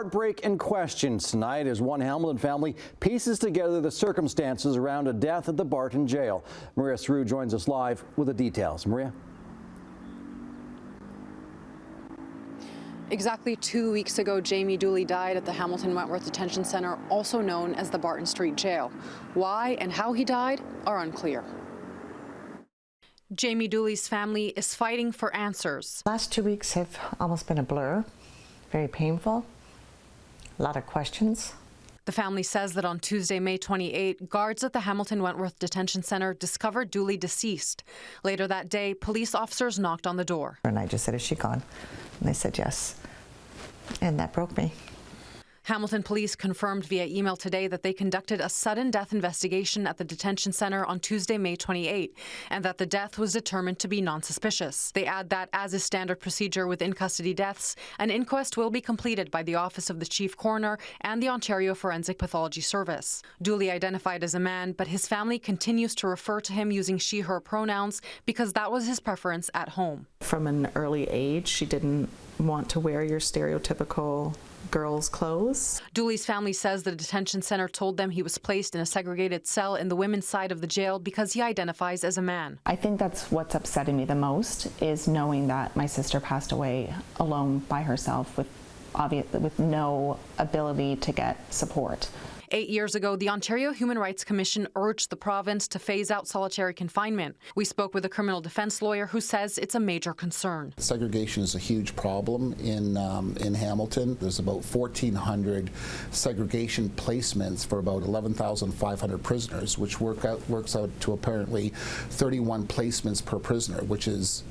Heartbreak and questions tonight as one Hamilton family pieces together the circumstances around a death at the Barton jail. Maria Sru joins us live with the details. Maria? Exactly 2 weeks ago, Jamie Dooley died at the Hamilton-Wentworth Detention Centre, also known as the Barton Street jail. Why and how he died are unclear. Jamie Dooley's family is fighting for answers. Last 2 weeks have almost been a blur, very painful, a lot of questions. The family says that on Tuesday, May 28, guards at the Hamilton-Wentworth Detention Centre discovered Dooley deceased. Later that day, police officers knocked on the door. And I just said, "Is she gone?" And they said yes. And that broke me. Hamilton police confirmed via email today that they conducted a sudden death investigation at the detention centre on Tuesday, May 28, and that the death was determined to be non-suspicious. They add that, as is standard procedure with in-custody deaths, an inquest will be completed by the Office of the Chief Coroner and the Ontario Forensic Pathology Service. Dooley identified as a man, but his family continues to refer to him using she/her pronouns because that was his preference at home. From an early age, she didn't want to wear your stereotypical girls' clothes. Dooley's family says the detention centre told them he was placed in a segregated cell in the women's side of the jail because he identifies as a man. I think that's what's upsetting me the most, is knowing that my sister passed away alone by herself with no ability to get support. 8 years ago, the Ontario Human Rights Commission urged the province to phase out solitary confinement. We spoke with a criminal defense lawyer who says it's a major concern. Segregation is a huge problem in Hamilton. There's about 1,400 segregation placements for about 11,500 prisoners, which works out to apparently 31 placements per prisoner, which is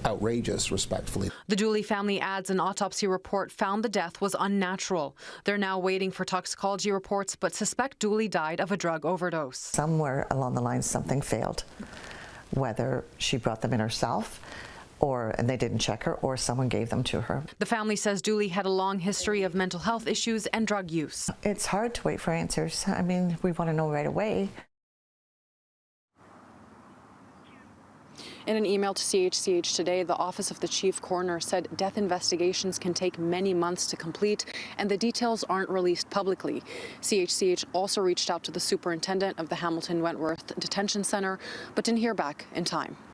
outrageous, respectfully. The Dooley family adds an autopsy report found the death was unnatural. They're now waiting for toxicology reports, but suspect Dooley died of a drug overdose. Somewhere along the line, something failed, whether she brought them in herself, and they didn't check her, or someone gave them to her. The family says Dooley had a long history of mental health issues and drug use. It's hard to wait for answers. I mean, we want to know right away. In an email to CHCH today, the Office of the Chief Coroner said death investigations can take many months to complete and the details aren't released publicly. CHCH also reached out to the superintendent of the Hamilton-Wentworth Detention Centre, but didn't hear back in time.